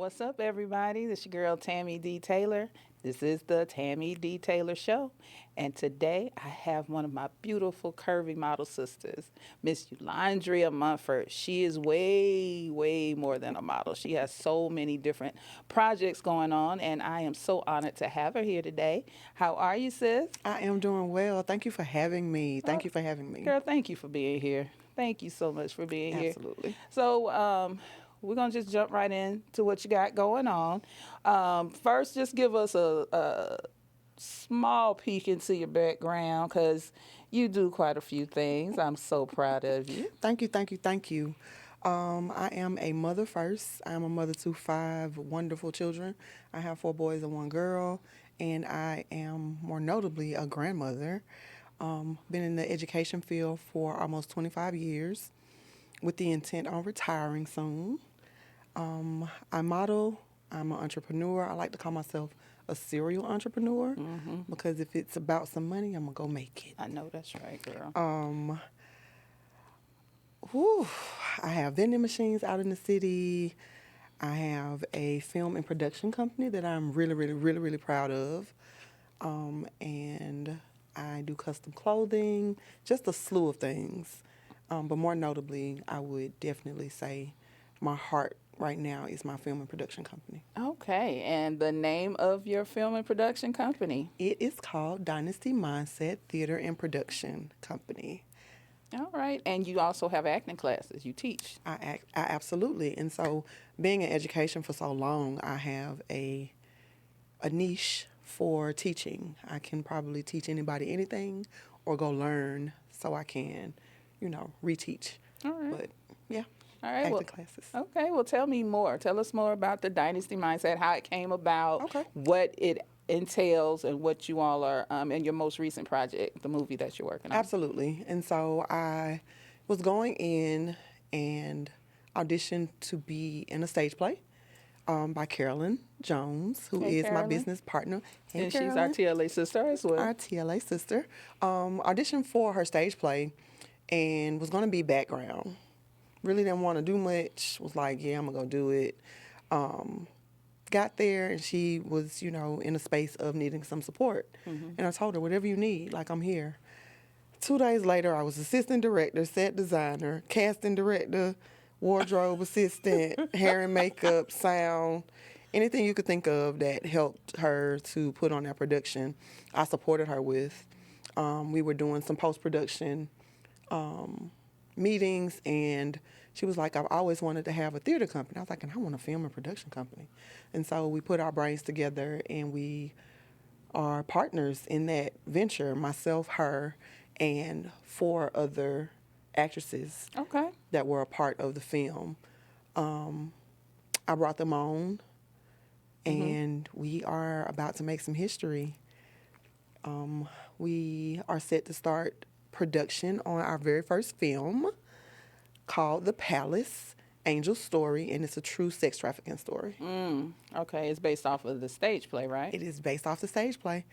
What's up, everybody? This is your girl, Tammy D. Taylor. This is the Tammy D. Taylor Show. And today I have one of my beautiful curvy model sisters, Miss Eulandria Mumford. She is way, way more than a model. She has so many different projects going on, and I am so honored to have her here today. How are you, sis? I am doing well. Thank you for having me. Thank Oh, you for having me. Girl, thank you for being here. Thank you so much for being here. Absolutely. So, we're going to just jump right into what you got going on. First, just give us a small peek into your background because you do quite a few things. I'm so proud of you. Thank you, thank you, thank you. I am a mother first. I am a mother to 5 wonderful children. I have 4 boys and 1 girl, and I am more notably a grandmother. Been in the education field for almost 25 years with the intent on retiring soon. I model. I'm an entrepreneur. I like to call myself a serial entrepreneur because if it's about some money, I'm going to go make it. I know that's right, girl. I have vending machines out in the city. I have a film and production company that I'm really, really, really, really proud of. And I do custom clothing, just a slew of things. But more notably, I would definitely say my heart right now is my film and production company. Okay, and the name of your film and production company? It is called Dynasty Mindset Theater and Production Company. All right, and you also have acting classes. You teach. I absolutely. And so being in education for so long, I have a niche for teaching. I can probably teach anybody anything or go learn so I can, reteach. All right. But yeah. All right. Acting classes. Okay. Well, tell me more. Tell us more about the Dynasty Mindset, how it came about, Okay. what it entails, and what you all are in your most recent project, the movie that you're working on. Absolutely. And so I was going in and auditioned to be in a stage play by Carolyn Jones, who Hey, is Carolyn. my business partner. Hey, And she's our Carolyn. TLA sister as well. Our TLA sister. Auditioned for her stage play and was going to be background. Really didn't want to do much. Was like, yeah, I'm going to go do it. Got there and she was, in a space of needing some support. And I told her, whatever you need, like I'm here. 2 days later, I was assistant director, set designer, casting director, wardrobe assistant, hair and makeup, sound, anything you could think of that helped her to put on that production, I supported her with. We were doing some post-production meetings, and she was like, I've always wanted to have a theater company. I was like, and I want a film and production company. And so we put our brains together, and we are partners in that venture, myself, her, and 4 other actresses Okay. that were a part of the film. I brought them on, and we are about to make some history. We are set to start production on our very first film called The Palace, Angel's Story, and it's a true sex trafficking story. Okay. It's based off of the stage play, right? It is based off the stage play,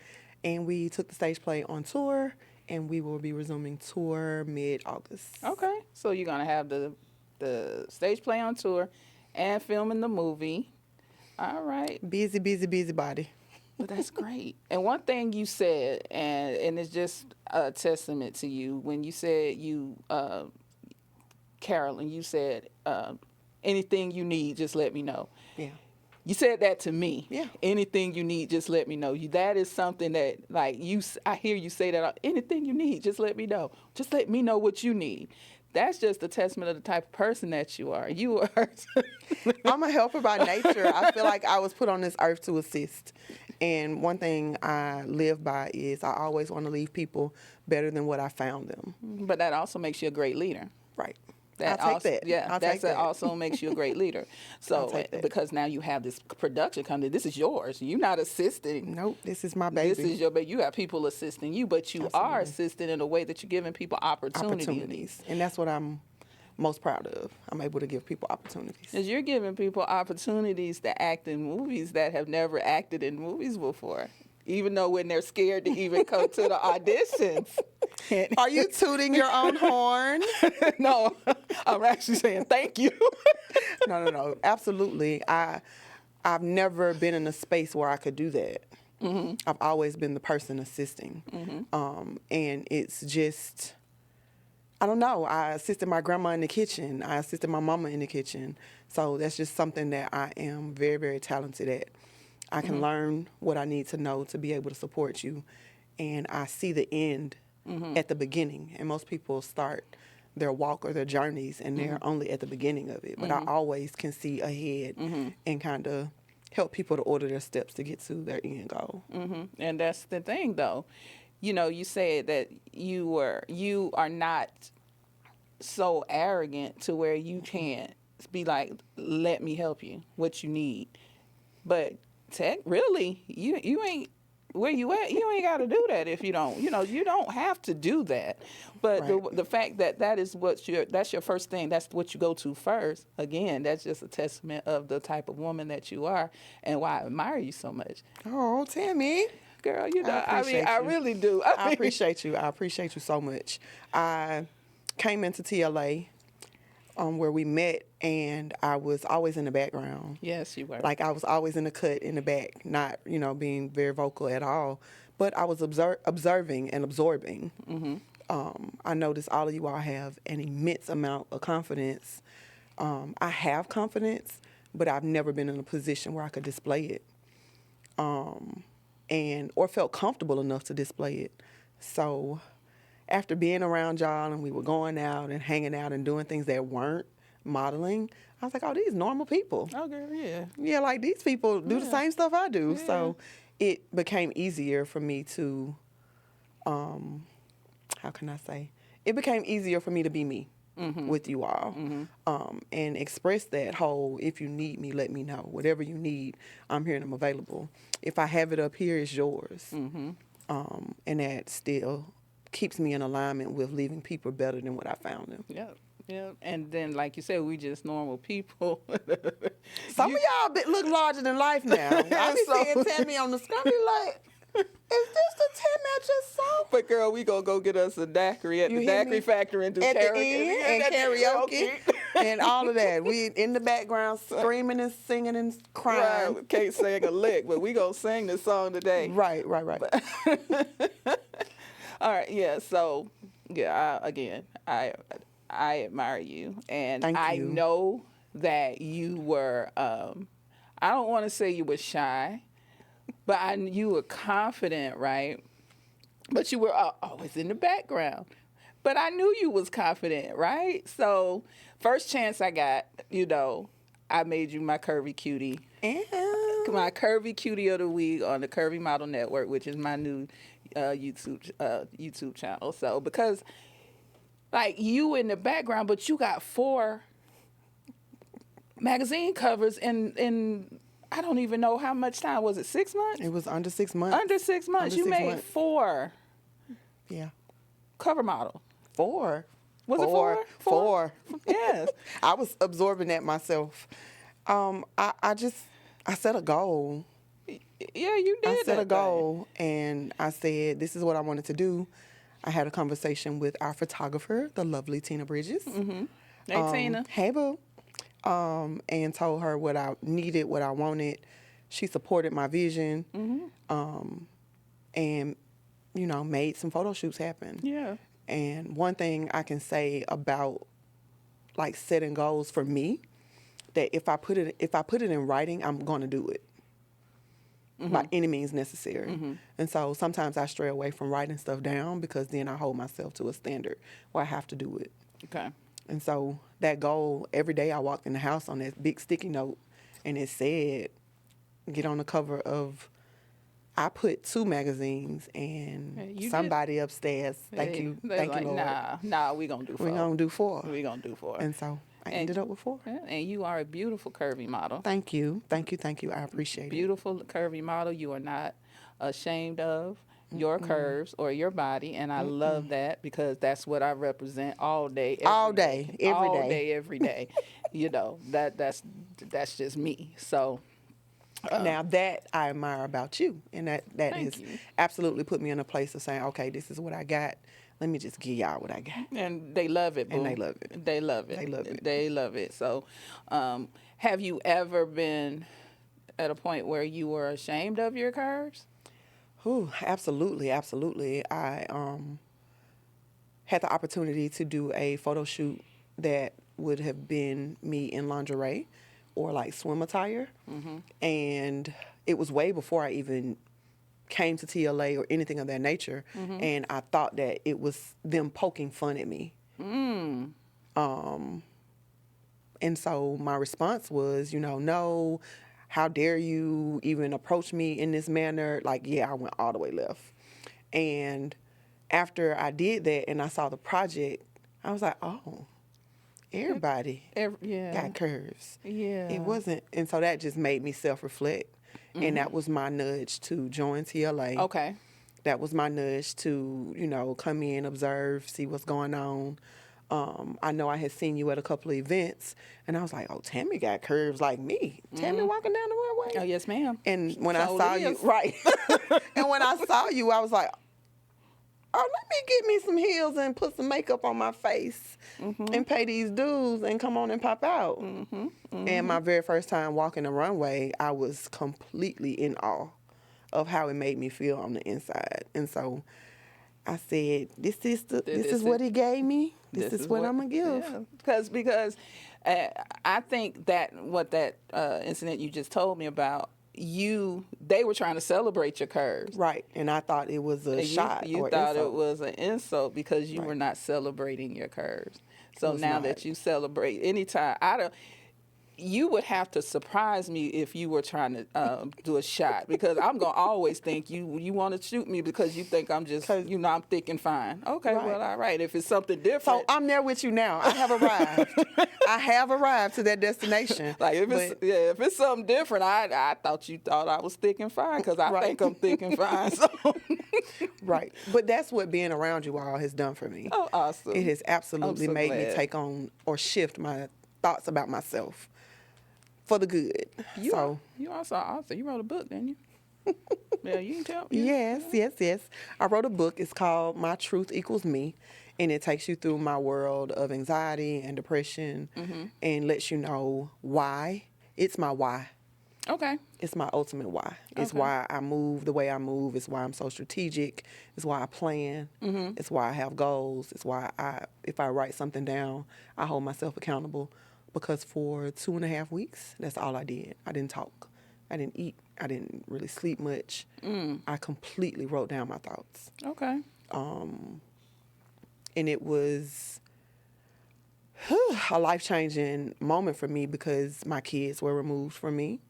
and we took the stage play on tour, and we will be resuming tour mid-August. Okay. So you're going to have the stage play on tour and filming the movie. All right. Busy, busy, busy body. Well, that's great. And one thing you said, and it's just a testament to you, when you said Carolyn, you said, anything you need, just let me know. Yeah. You said that to me. Yeah. Anything you need, just let me know. That is something that, I hear you say that, anything you need, just let me know. Just let me know what you need. That's just a testament of the type of person that you are. You are. I'm a helper by nature. I feel like I was put on this earth to assist. And one thing I live by is I always want to leave people better than what I found them. But that also makes you a great leader. Right. That I'll also, take that. Yeah, I'll take that. also makes you a great leader. So take that. because now you have this production company, this is yours. You're not assisting. Nope, this is my baby. This is your baby. You have people assisting you, but you are assisting in a way that you're giving people opportunities. And that's what I'm most proud of. I'm able to give people opportunities. Because you're giving people opportunities to act in movies that have never acted in movies before. Even though when they're scared to even come to the auditions. Are you tooting your own horn? No, I'm actually saying thank you. No. Absolutely. I've never been in a space where I could do that. I've always been the person assisting. And it's just, I don't know. I assisted my grandma in the kitchen. I assisted my mama in the kitchen. So that's just something that I am very, very talented at. I can learn what I need to know to be able to support you. And I see the end at the beginning. And most people start their walk or their journeys and they're only at the beginning of it. But I always can see ahead and kind of help people to order their steps to get to their end goal. And that's the thing, though. You know, you said that you are not so arrogant to where you can't be like, let me help you, what you need. But really, you ain't where you at. You ain't got to do that if you don't. You know, you don't have to do that. But Right. the fact that is that's your first thing. That's what you go to first. Again, that's just a testament of the type of woman that you are and why I admire you so much. Oh, Tammy. Girl, you know, I appreciate I you. really do. I appreciate you. I appreciate you so much. I came into TLA where we met, and I was always in the background. Yes, you were. Like I was always in the cut in the back, not, being very vocal at all. But I was observing and absorbing. I noticed all of you all have an immense amount of confidence. I have confidence, but I've never been in a position where I could display it. Or felt comfortable enough to display it. So after being around y'all and we were going out and hanging out and doing things that weren't modeling, I was like, oh, these normal people. Oh, girl, yeah. Yeah, like these people do the same stuff I do. Yeah. So it became easier for me to, how can I say? It became easier for me to be me with you all and express that whole, if you need me, let me know. Whatever you need, I'm here and I'm available. If I have it up here, it's yours. And that still keeps me in alignment with leaving people better than what I found them. Yeah. And then, like you said, we just normal people. Some of y'all look larger than life now. I be seeing Tammy on the screen, be like, is this the Tammy I just saw? But girl, we gonna go get us a daiquiri at the daiquiri factory and do at karaoke. The end, and karaoke and all of that. We in the background screaming and singing and crying. Right. Can't sing a lick, but we gonna sing this song today. Right. All right, yeah. So, yeah. I admire you, and Thank I you. know that you were. I don't want to say you were shy, but you were confident, right? But you were always in the background. But I knew you was confident, right? So, first chance I got, I made you my curvy cutie. My curvy cutie of the week on the Curvy Model Network, which is my new YouTube channel. So because like you in the background, but you got 4 magazine covers in I don't even know how much time was it. 6 months? It was under 6 months. Under 6 months, you made months. 4 Yeah. cover model. 4. Was it 4? 4. Yes. I was absorbing that myself. I set a goal. Yeah, you did. I set a goal, and I said, this is what I wanted to do. I had a conversation with our photographer, the lovely Tina Bridges. Hey, Tina. Hey, boo. And told her what I needed, what I wanted. She supported my vision, and, made some photo shoots happen. Yeah. And one thing I can say about, like, setting goals for me, that if I put it in writing, I'm going to do it. By any means necessary. And so sometimes I stray away from writing stuff down because then I hold myself to a standard where I have to do it. Okay. And so that goal, every day I walked in the house on that big sticky note and it said, get on the cover of, I put 2 magazines and somebody upstairs. Thank you, like, Lord. Nah, we gonna do 4. We're going to do 4. We gonna do 4. And so I ended up with 4. Yeah, and you are a beautiful curvy model. Thank you. I appreciate it. Beautiful curvy model. You are not ashamed of your curves or your body, and I love that because that's what I represent all day, every day. Every day. That's just me. So. Now that I admire about you, and that has absolutely put me in a place of saying, okay, this is what I got. Let me just give y'all what I got. And they love it, boo. And they love it. They love it. So, have you ever been at a point where you were ashamed of your curves? Ooh, absolutely, absolutely. I had the opportunity to do a photo shoot that would have been me in lingerie or like swim attire. And it was way before I even came to TLA or anything of that nature. And I thought that it was them poking fun at me. And so my response was, no, how dare you even approach me in this manner? Like, yeah, I went all the way left. And after I did that and I saw the project, I was like, oh, everybody Yeah. got curves. Yeah. It wasn't, and so that just made me self-reflect. And that was my nudge to join TLA. Okay. That was my nudge to, come in, observe, see what's going on. I know I had seen you at a couple of events, and I was like, oh, Tammy got curves like me. Tammy walking down the runway. Oh, yes, ma'am. And when I So saw it you, is. right. And when I saw you, I was like, oh, let me get me some heels and put some makeup on my face and pay these dues and come on and pop out. And my very first time walking the runway, I was completely in awe of how it made me feel on the inside. And so I said, this is what he gave me. This is what I'm going to give. Yeah. Because I think that what that incident you just told me about, they were trying to celebrate your curves. Right. And I thought it was a shot You or thought insult. it was an insult because you Right. were not celebrating your curves. So was now not. that you celebrate, anytime, you would have to surprise me if you were trying to do a shot, because I'm going to always think you want to shoot me because you think I'm just, I'm thick and fine. Okay, Right. well, all right. If it's something different. So I'm there with you now. I have arrived. I have arrived to that destination. Like if it's something different, I thought you thought I was thick and fine because I Right. think I'm thick and fine. So. Right. But that's what being around you all has done for me. Oh, awesome. It has absolutely I'm so made me glad. take on or shift my thoughts about myself for the good. You also an author. You wrote a book, didn't you? Yeah, you can tell me. Yes. I wrote a book. It's called My Truth Equals Me, and it takes you through my world of anxiety and depression and lets you know why. It's my why. Okay. It's my ultimate why. It's Okay. why I move the way I move. It's why I'm so strategic. It's why I plan. It's why I have goals. It's why if I write something down, I hold myself accountable. Because for 2.5 weeks, that's all I did. I didn't talk. I didn't eat. I didn't really sleep much. I completely wrote down my thoughts. Okay. And it was a life-changing moment for me because my kids were removed from me.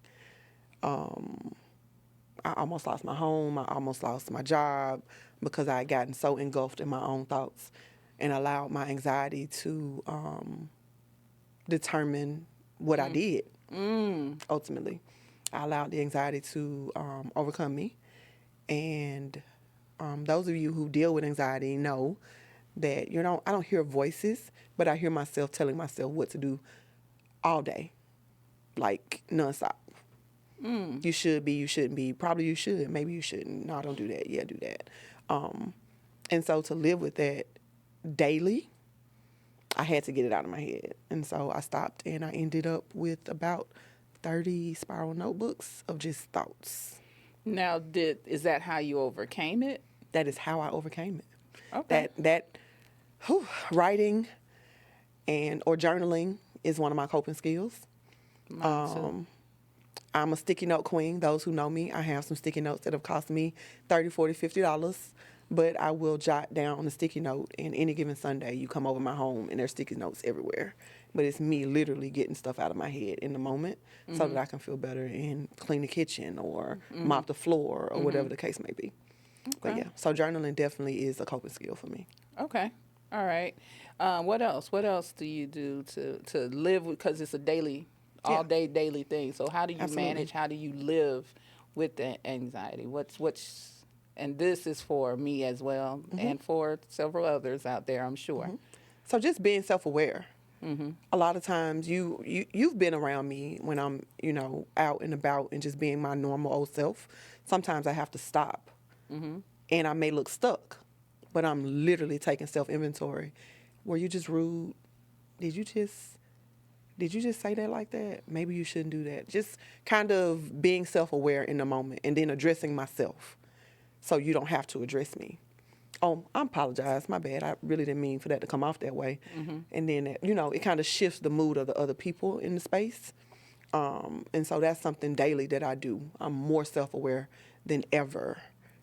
I almost lost my home. I almost lost my job because I had gotten so engulfed in my own thoughts and allowed my anxiety to determine what I did. Ultimately, I allowed the anxiety to overcome me. And those of you who deal with anxiety know that I don't hear voices, but I hear myself telling myself what to do all day, like nonstop. You should be, you shouldn't be, probably you should, maybe you shouldn't. No, don't do that. Yeah, do that. And so to live with that daily, I had to get it out of my head. And so I stopped and I ended up with about 30 spiral notebooks of just thoughts. Now, is that how you overcame it? That is how I overcame it. Okay. Writing or journaling is one of my coping skills. Mine too. I'm a sticky note queen. Those who know me, I have some sticky notes that have cost me $30, $40, $50. But I will jot down a sticky note, and any given Sunday, you come over my home, and there's sticky notes everywhere. But it's me literally getting stuff out of my head in the moment so that I can feel better and clean the kitchen or mop the floor or whatever the case may be. But yeah, so journaling definitely is a coping skill for me. Okay. All right. What else? What else do you do to live with, because it's a daily, all day daily thing. So how do you manage, how do you live with the anxiety? And this is for me as well and for several others out there, I'm sure. So just being self-aware. A lot of times you've been around me when I'm, out and about and just being my normal old self. Sometimes I have to stop and I may look stuck, but I'm literally taking self-inventory. Were you just rude? Did you just did you just say that like that? Maybe you shouldn't do that. Just kind of being self-aware in the moment and then addressing myself so you don't have to address me. Oh, I apologize. My bad. I really didn't mean for that to come off that way. And then, it kind of shifts the mood of the other people in the space. And so that's something daily that I do. I'm more self-aware than ever.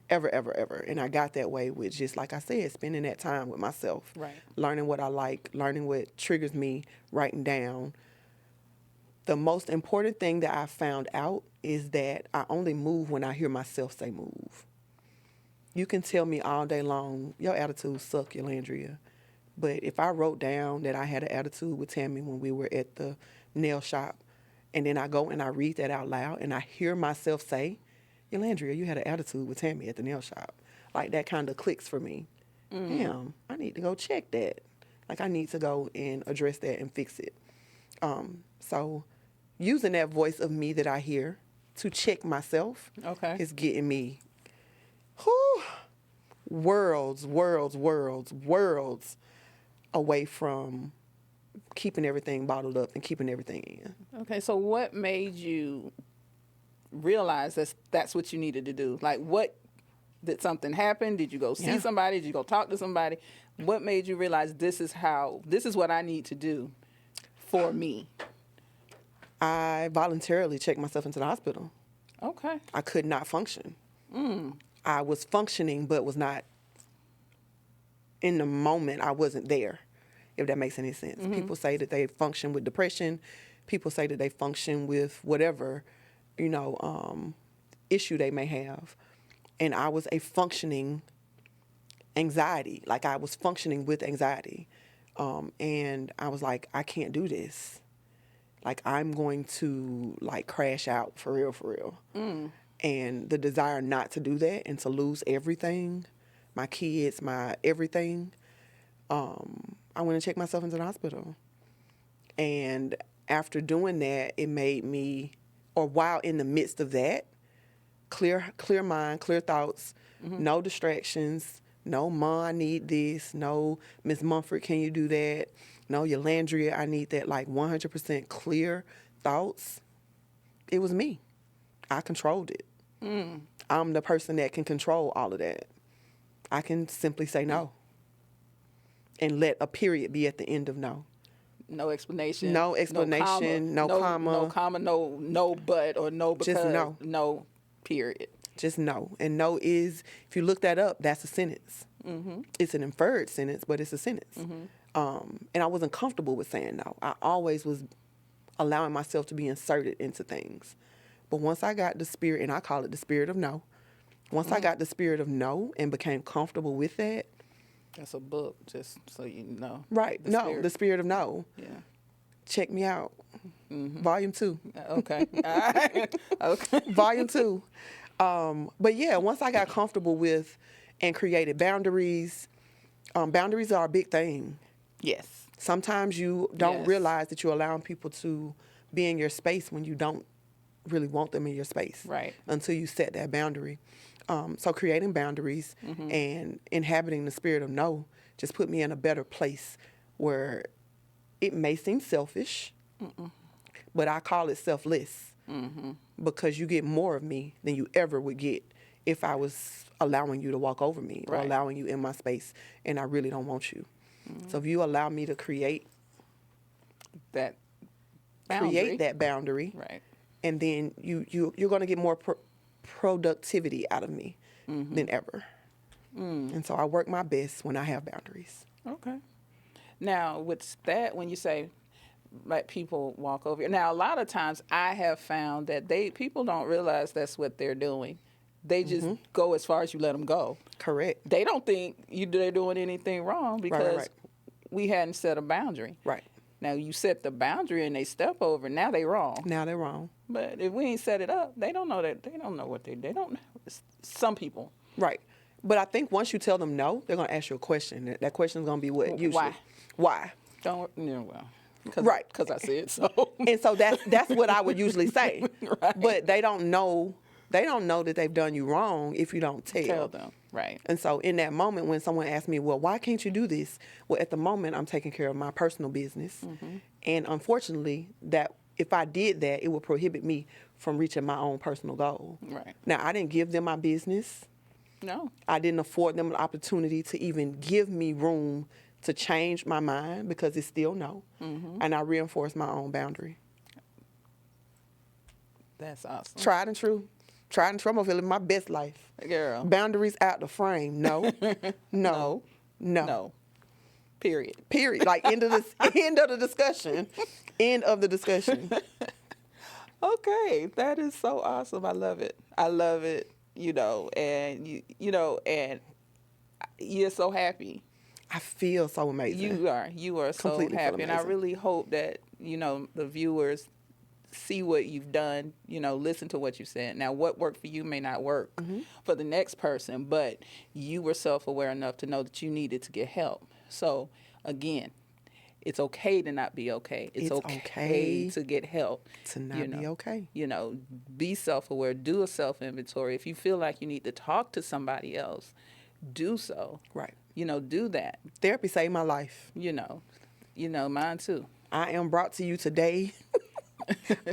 And I got that way with just, like I said, spending that time with myself. Right. Learning what I like, learning what triggers me, writing down. The most important thing that I found out is that I only move when I hear myself say move. You can tell me all day long, your attitude suck, Eulandria. But if I wrote down that I had an attitude with Tammy when we were at the nail shop, and then I go and I read that out loud and I hear myself say, Eulandria, you had an attitude with Tammy at the nail shop. Like, that kind of clicks for me. Damn, I need to go check that. Like, I need to go and address that and fix it. So using that voice of me that I hear to check myself is getting me worlds away from keeping everything bottled up and keeping everything in. Okay, so what made you realize that's what you needed to do? Like, did something happen? Did you go see somebody? Did you go talk to somebody? What made you realize this is what I need to do for me? I voluntarily checked myself into the hospital. Okay. I could not function. I was functioning, but was not in the moment. I wasn't there, if that makes any sense. People say that they function with depression. People say that they function with whatever, issue they may have. And I was a functioning anxiety. Like, I was functioning with anxiety. And I was like, I can't do this. Like, I'm going to, crash out for real. And the desire not to do that and to lose everything, my kids, my everything, I went and checked myself into the hospital. And after doing that, it made me, or while in the midst of that, clear mind, clear thoughts, no distractions, no, Ma, I need this, no, Miss Mumford, can you do that? No, Eulandria, I need that, 100% clear thoughts. It was me. I controlled it. I'm the person that can control all of that. I can simply say no and let a period be at the end of no. No explanation. No explanation, no comma. No comma, no but, or no because. Just no. No, period. Just no. And no is, if you look that up, that's a sentence. It's an inferred sentence, but it's a sentence. And I wasn't comfortable with saying no. I always was allowing myself to be inserted into things. But once I got the spirit, and I call it the spirit of no, once I got the spirit of no and became comfortable with that. That's a book, just so you know. Right. The spirit of no. Yeah. Check me out. Volume 2. Okay. All right. Okay. Volume 2. But yeah, once I got comfortable with and created boundaries, boundaries are a big thing. Yes. Sometimes you don't realize that you're allowing people to be in your space when you don't really want them in your space. Right. Until you set that boundary. So creating boundaries and inhabiting the spirit of no just put me in a better place where it may seem selfish, but I call it selfless because you get more of me than you ever would get if I was allowing you to walk over me or allowing you in my space and I really don't want you. So if you allow me to create that boundary, right, and then you're going to get more productivity out of me than ever. And so I work my best when I have boundaries. Okay. Now, with that, when you say let people walk over you, now a lot of times I have found that people don't realize that's what they're doing. They just go as far as you let them go. Correct. They don't think they're doing anything wrong because we hadn't set a boundary. Right. Now you set the boundary and they step over. Now they wrong. Now they're wrong. But if we ain't set it up, they don't know that. They don't know what they don't know. Some people. Right. But I think once you tell them no, they're going to ask you a question. That question is going to be what? Usually. Why? Don't. Because I said so. And so that's what I would usually say. Right. But they don't know They don't know that they've done you wrong if you don't tell. Tell them, right. And so in that moment when someone asks me, well, why can't you do this? Well, at the moment, I'm taking care of my personal business. And unfortunately, that if I did that, it would prohibit me from reaching my own personal goal. Right. Now, I didn't give them my business. No. I didn't afford them an opportunity to even give me room to change my mind because it's still no. And I reinforced my own boundary. That's awesome. Tried and true. Tried and true. I'm going to live my best life. Girl. Boundaries out the frame. No. No. No. No. Period. Period. Like end of the discussion. End of the discussion. Okay, that is so awesome. I love it. I love it. And and you're so happy. I feel so amazing. You are so Completely feel happy, and I amazing. really hope that the viewers see what you've done. Listen to what you said. Now, what worked for you may not work for the next person, but you were self-aware enough to know that you needed to get help. So, again, it's okay to not be okay. It's okay to get help. To not be okay. Be self-aware. Do a self-inventory. If you feel like you need to talk to somebody else, do so. Right. Do that. Therapy saved my life. Mine too. I am brought to you today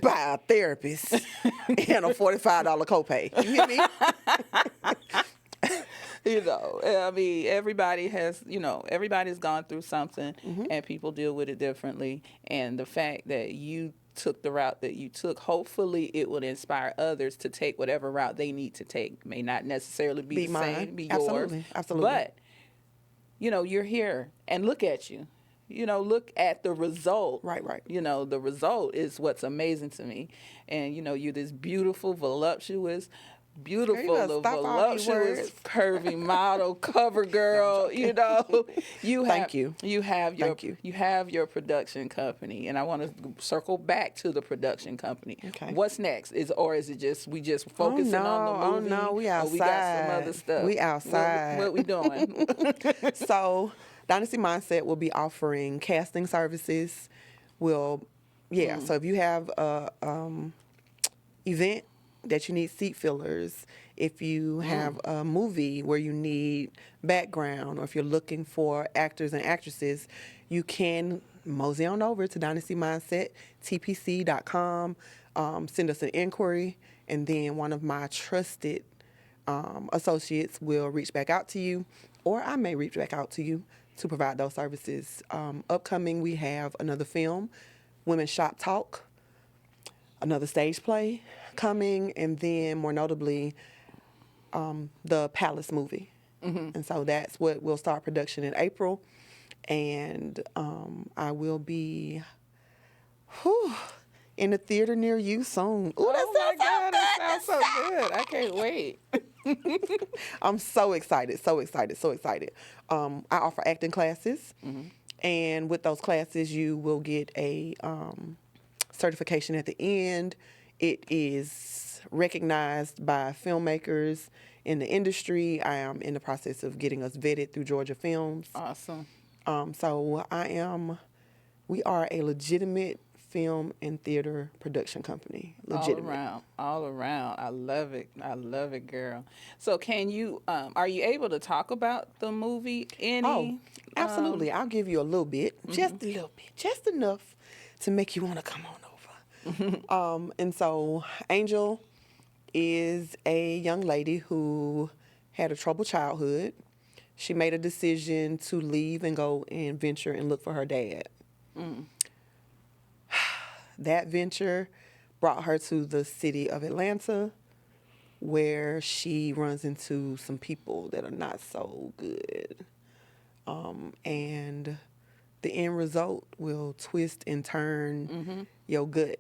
by a therapist and a $45 copay. You hear me? I mean, everybody's gone through something and people deal with it differently. And the fact that you took the route that you took, hopefully it would inspire others to take whatever route they need to take. May not necessarily be the mine. same, be Absolutely. yours. Absolutely. But, you're here and look at you. Look at the result. Right. The result is what's amazing to me. And, you're this beautiful, voluptuous, voluptuous, curvy model, cover girl. Thank you. You have your production company, and I want to circle back to the production company. Okay. What's next? Is it just we just focusing on the movie? Oh no, we outside. Or we got some other stuff. We outside. What we doing? So, Dynasty Mindset will be offering casting services. So if you have a event that you need seat fillers, if you have a movie where you need background, or if you're looking for actors and actresses, you can mosey on over to Dynasty Mindset, tpc.com, send us an inquiry, and then one of my trusted associates will reach back out to you, or I may reach back out to you to provide those services. Upcoming, we have another film, Women's Shop Talk, another stage play coming, and then more notably, the Palace movie. And so that's what we'll start production in April. And I will be in the theater near you soon. Ooh, that sounds so good. I can't wait. I'm so excited. I offer acting classes. And with those classes, you will get a certification at the end. It is recognized by filmmakers in the industry. I am in the process of getting us vetted through Georgia Films. Awesome. So we are a legitimate film and theater production company. Legitimate. All around. I love it, girl. So can you, are you able to talk about the movie any? Oh, absolutely. I'll give you a little bit, just a little bit, just enough to make you want to come on over. And so Angel is a young lady who had a troubled childhood. She made a decision to leave and go and venture and look for her dad. That venture brought her to the city of Atlanta, where she runs into some people that are not so good. And the end result will twist and turn your gut.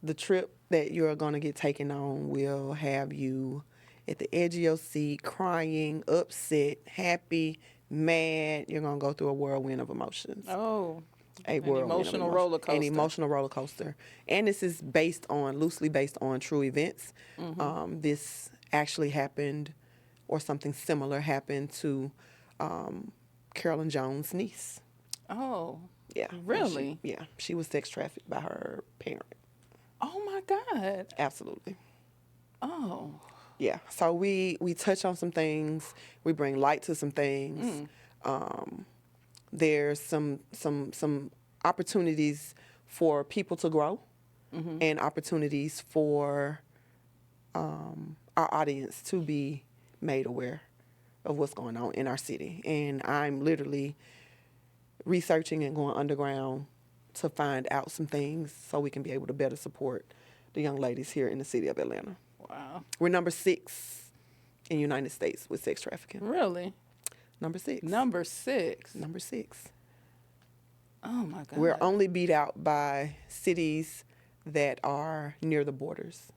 The trip that you're going to get taken on will have you at the edge of your seat, crying, upset, happy, mad. You're going to go through a whirlwind of emotions. Oh, An emotional roller coaster. An emotional roller coaster. And this is loosely based on true events. This actually happened, or something similar happened to Carolyn Jones' niece. Oh. Yeah. Really? She was sex trafficked by her parent. Oh my God. Absolutely. Oh. Yeah. So we touch on some things. We bring light to some things. There's some opportunities for people to grow, and opportunities for our audience to be made aware of what's going on in our city. And I'm literally researching and going underground to find out some things so we can be able to better support the young ladies here in the city of Atlanta. Wow. We're number 6 in the United States with sex trafficking. Really? Number 6. Number 6. Number 6. Oh my God. We're only beat out by cities that are near the borders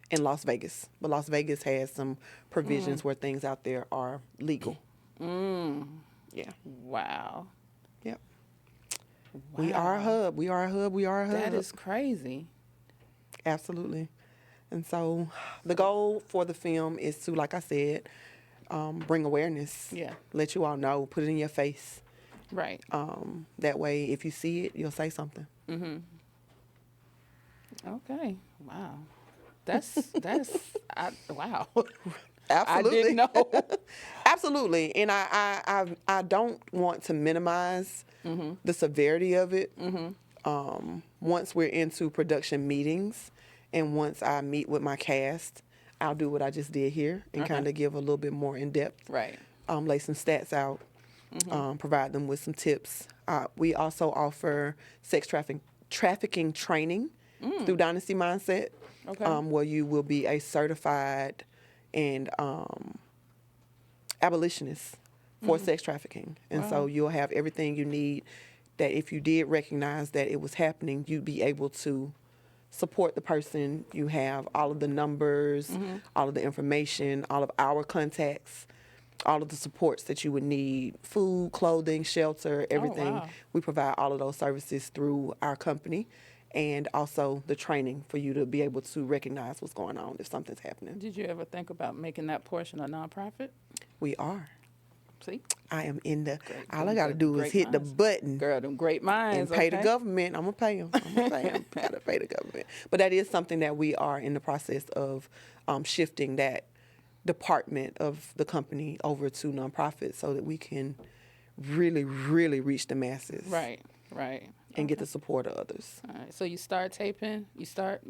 in Las Vegas. But Las Vegas has some provisions where things out there are legal. Yeah. Wow. Yep. We are a hub. We are a hub. We are a hub. That is crazy. Absolutely. And so the goal for the film is to, like I said, bring awareness. Yeah. Let you all know. Put it in your face. Right. That way, if you see it, you'll say something. Okay. Wow. Wow. Absolutely. I didn't know. Absolutely. And I don't want to minimize the severity of it. Once we're into production meetings and once I meet with my cast, I'll do what I just did here and kind of give a little bit more in depth. Right. Lay some stats out, provide them with some tips. We also offer sex trafficking training through Dynasty Mindset, where you will be a certified and abolitionist for sex trafficking. And so you'll have everything you need that if you did recognize that it was happening, you'd be able to support the person. You have all of the numbers, all of the information, all of our contacts, all of the supports that you would need, food, clothing, shelter, everything. wow. We provide all of those services through our company, and also the training for you to be able to recognize what's going on if something's happening. Did you ever think about making that portion a nonprofit? We are. See? I am in the, Great. all I got to do is Great hit the minds. button Girl, them great minds. and pay the okay? government. I'm going to pay them. I'm going to pay them. Got to pay the government. But that is something that we are in the process of shifting that department of the company over to nonprofit so that we can really, really reach the masses. Right, right. And get the support of others. All right. So you start taping. You start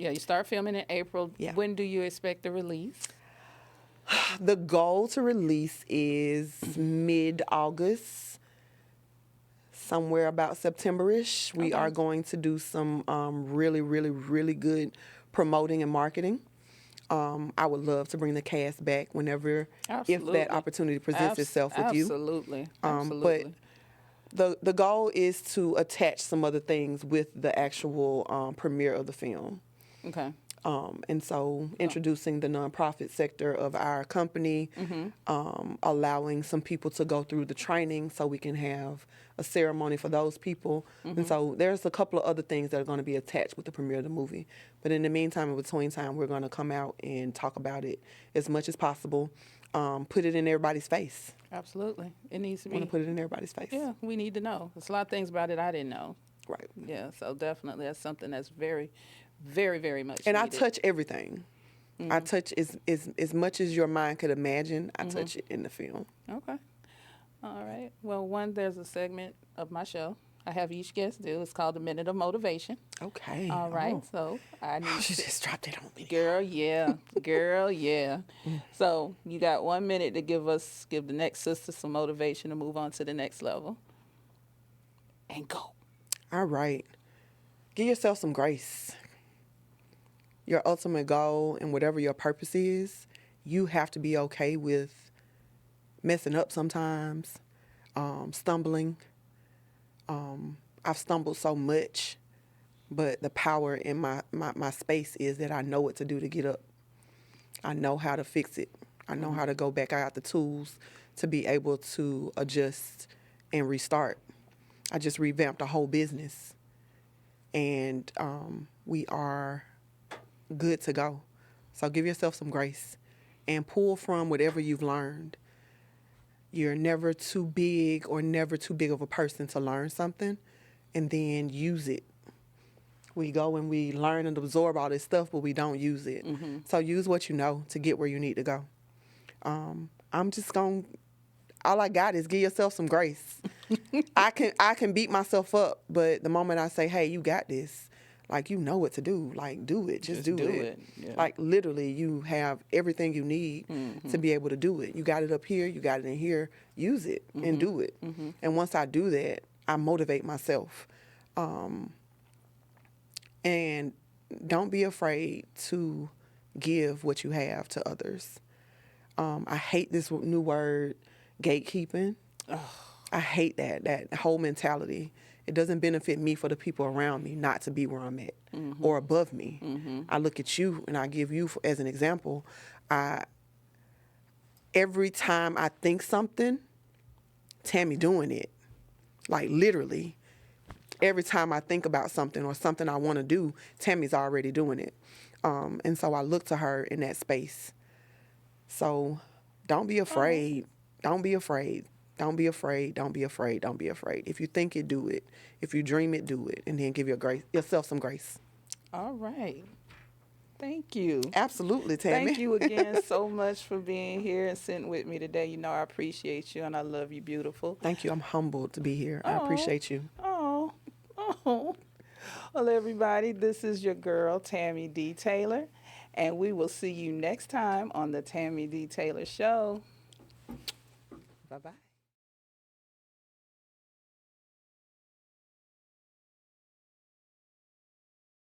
filming in April. Yeah. When do you expect the release? The goal to release is mid-August, somewhere about September-ish. We are going to do some really, really, really good promoting and marketing. I would love to bring the cast back whenever, if that opportunity presents itself with you. Absolutely. But the goal is to attach some other things with the actual premiere of the film. Okay. And so introducing the nonprofit sector of our company, allowing some people to go through the training so we can have a ceremony for those people. And so there's a couple of other things that are going to be attached with the premiere of the movie. But in the meantime, in between time, we're going to come out and talk about it as much as possible, put it in everybody's face. Absolutely. It needs to I want be. to put it in everybody's face. Yeah, we need to know. There's a lot of things about it I didn't know. Right. Yeah, so definitely that's something that's very, very, very much And needed. I touch everything. I touch as much as your mind could imagine. I touch it in the film. Okay. All right. Well, there's a segment of my show I have each guest do. It's called the Minute of Motivation. Okay. All right. Oh. So I need She to- just dropped it on me. Girl, yeah. Girl, yeah. So you got 1 minute to give the next sister some motivation to move on to the next level. And go. All right. Give yourself some grace. Your ultimate goal and whatever your purpose is, you have to be okay with messing up sometimes, stumbling. I've stumbled so much, but the power in my space is that I know what to do to get up. I know how to fix it. I know how to go back. I got the tools to be able to adjust and restart. I just revamped a whole business, and we are good to go. So give yourself some grace and pull from whatever you've learned. You're never too big or never too big of a person to learn something and then use it We go and we learn and absorb all this stuff, but we don't use it. So use what you know to get where you need to go. I'm just going to, all I got is give yourself some grace. I can beat myself up, but the moment I say, hey, you got this, like, you know what to do, like, do it, just do it. Yeah. Like, literally, you have everything you need to be able to do it. You got it up here, you got it in here, use it and do it. And once I do that, I motivate myself. And don't be afraid to give what you have to others. I hate this new word, gatekeeping. I hate that whole mentality. It doesn't benefit me for the people around me not to be where I'm at or above me. I look at you and I give you as an example. Every time I think something, Tammy doing it. Like, literally. Every time I think about something or something I want to do, Tammy's already doing it. And so I look to her in that space. So don't be afraid. Don't be afraid. Don't be afraid. Don't be afraid. Don't be afraid. If you think it, do it. If you dream it, do it. And then give yourself some grace. All right. Thank you. Absolutely, Tammy. Thank you again so much for being here and sitting with me today. You know I appreciate you and I love you, beautiful. Thank you. I'm humbled to be here. I appreciate you. Oh. Well, everybody, this is your girl, Tammy D. Taylor, and we will see you next time on the Tammy D. Taylor Show. Bye-bye.